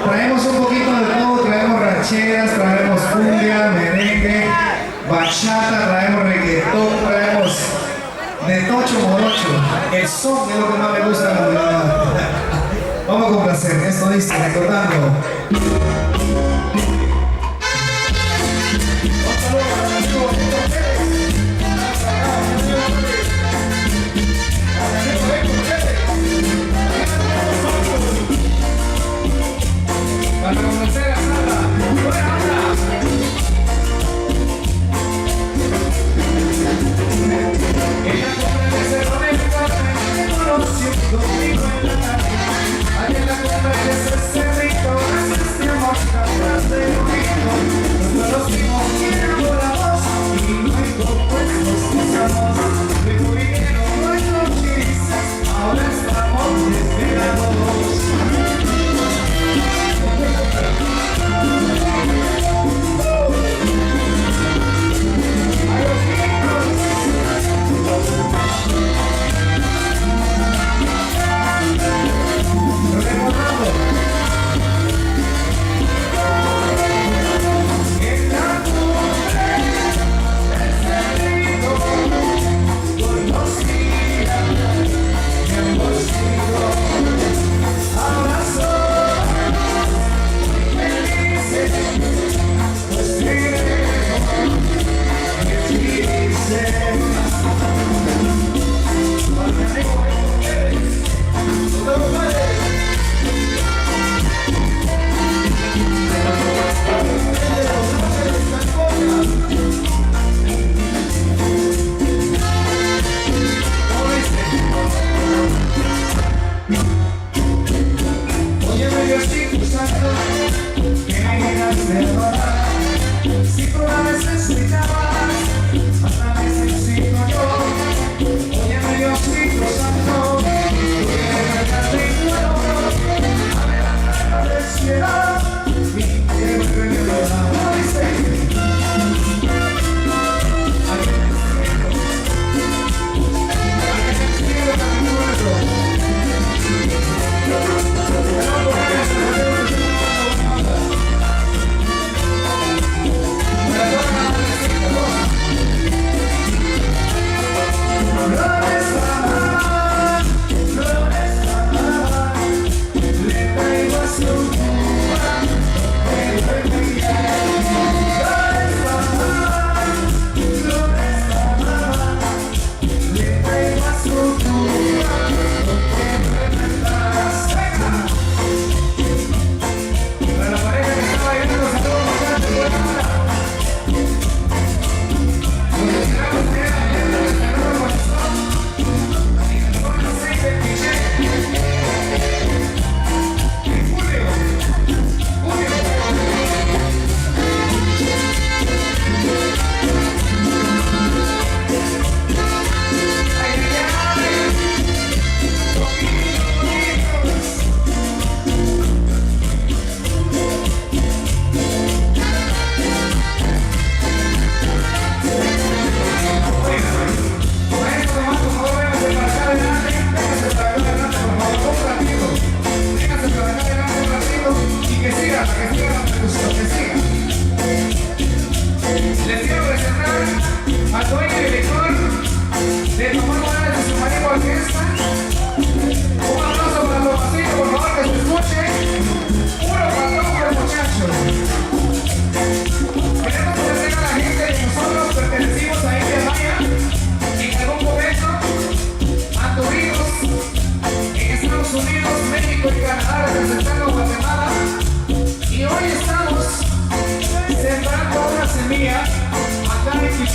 Traemos un poquito de todo, traemos rancheras, traemos cumbia, merengue, bachata, traemos reggaetón, traemos de tocho morocho. El son es lo que más me gusta. Vamos a complacer, esto dice, recordando. Para conocer a Sara, buena onda. Ella comprende ese bonito, no siento conmigo en la calle. A ella comprende ese cerrito, ese amor capaz de ruido. Nosotros los vimos y enamoramos y luego pues nos cruzamos. Luego vinieron nuestros chistes, ahora estamos desvelados.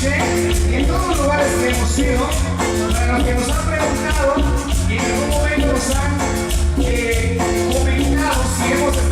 Y en todos los lugares que hemos ido, para los que nos han preguntado y en algún momento nos han comentado si hemos estado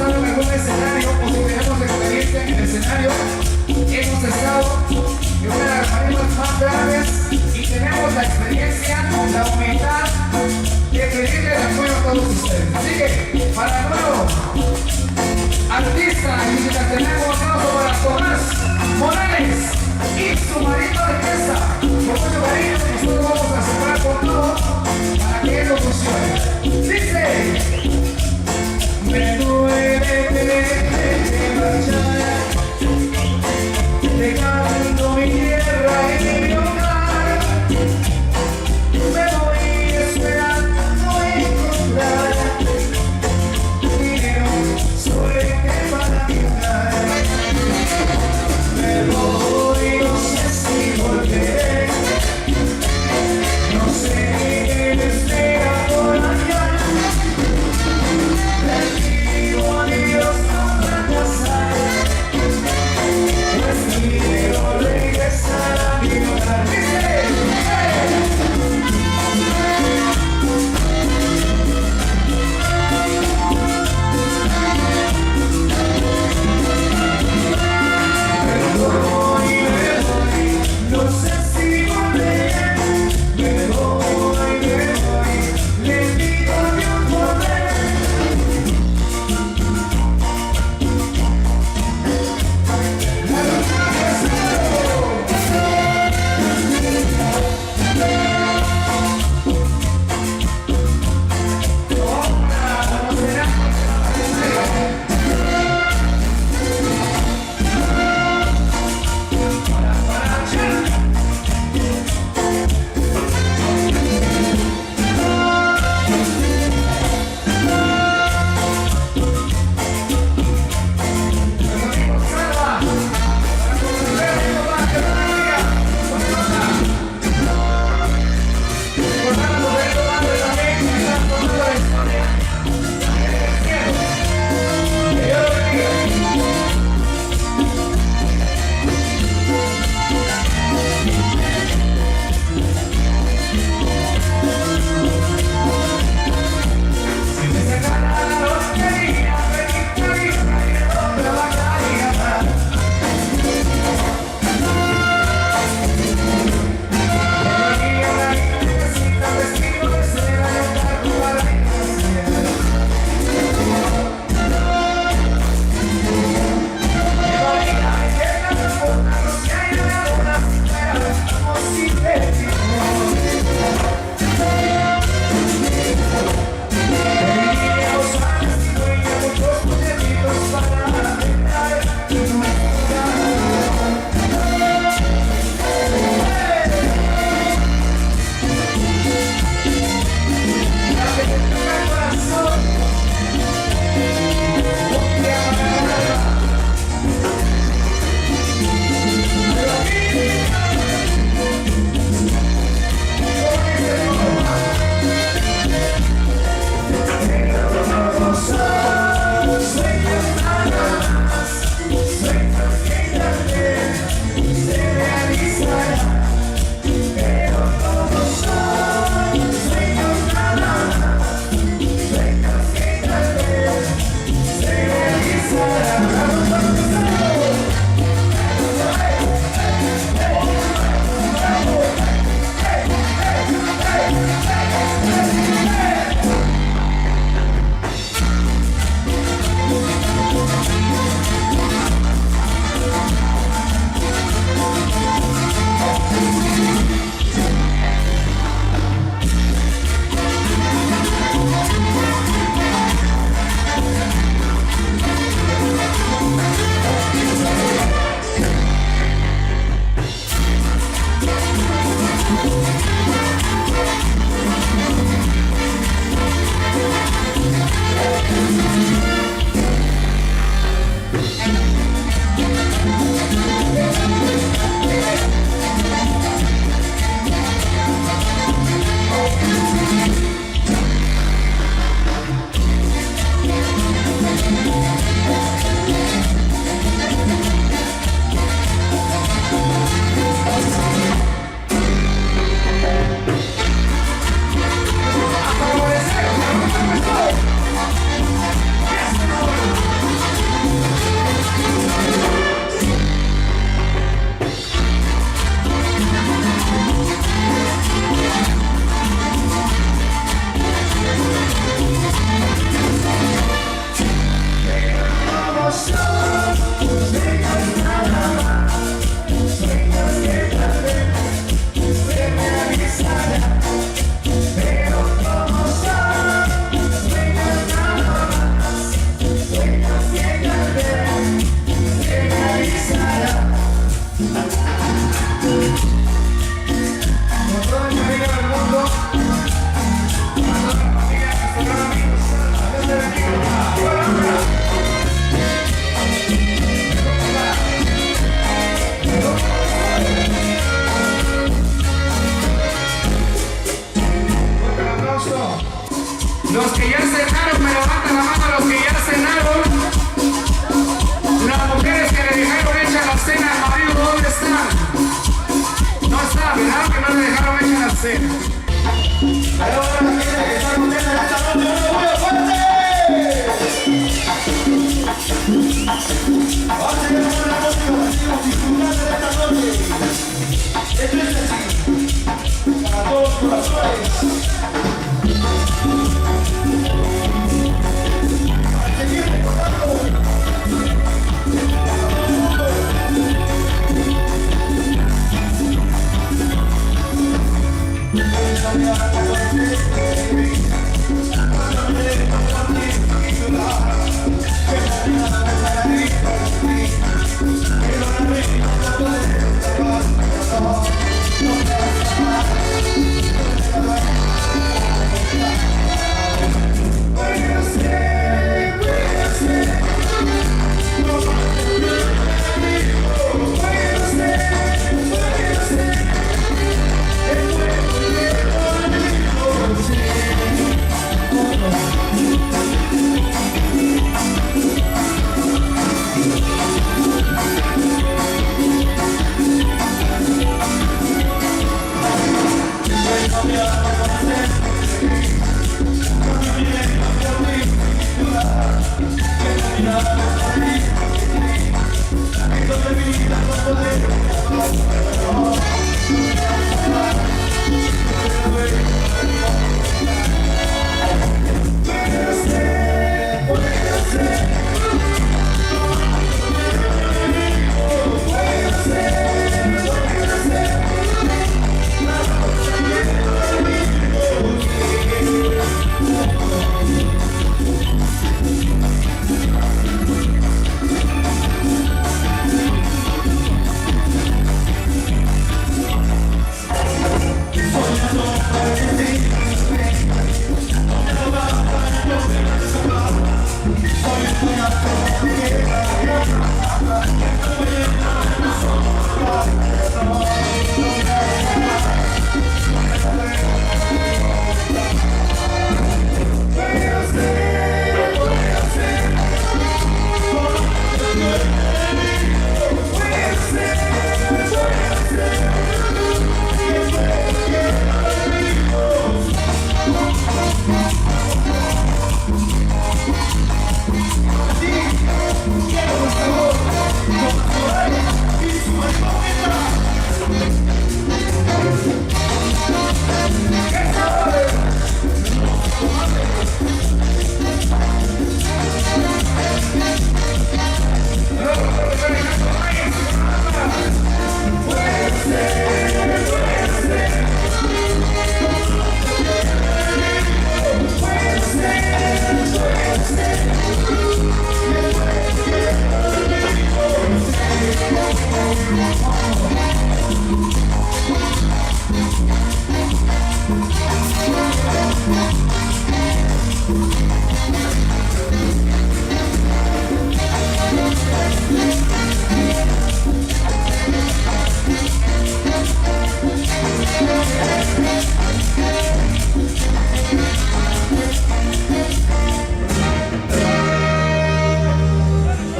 Los que ya cenaron, me levantan la mano los que ya cenaron. Las mujeres que le dejaron hecha la cena al marido, ¿dónde están? No está, ¿verdad? Que no le dejaron hecha la cena. Ahí va la gente que está contenta de esta noche. ¡Muy fuerte! Vamos a seguir con la música, seguimos disfrutando de esta noche. Esto es así, para todos los corazones.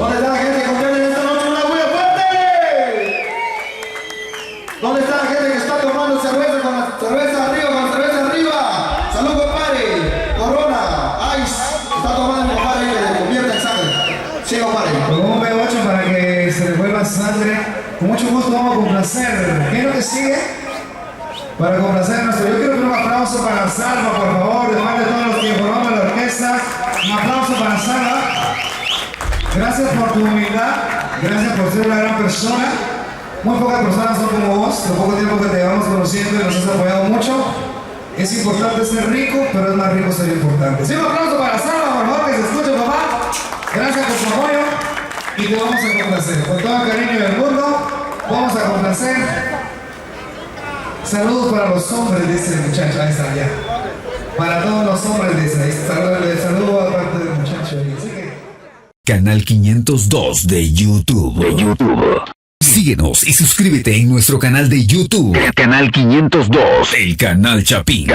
¿Dónde está la gente que cumple esta noche una bulla fuerte? ¿Dónde está la gente que está tomando cerveza con la cerveza arriba, con la cerveza arriba? Salud, compadre. Corona, Ice. Está tomando mi compadre que le convierte en sangre. Sí, compadre. Con un B8 para que se le vuelva sangre. Con mucho gusto vamos a complacer. ¿Qué es lo que sigue? Para complacer a nuestro. Yo quiero que un aplauso para Salva, por favor, de parte de todos los que formamos la orquesta. Un aplauso para Salva. Gracias por tu humildad, gracias por ser una gran persona. Muy pocas personas son como vos, el poco tiempo que te llevamos conociendo y nos has apoyado mucho. Es importante ser rico, pero es más rico ser importante. Sí, un aplauso para Salva, por favor, que se escuche, papá. Gracias por su apoyo y te vamos a complacer. Con todo el cariño del mundo, vamos a complacer. Saludos para los hombres, dice el muchacho, ahí está, ya. Para todos los hombres, dice, ahí está, saludo a parte del muchacho. Así que... Canal 502 de YouTube. Síguenos y suscríbete en nuestro canal de YouTube. Canal 502. El Canal Chapín.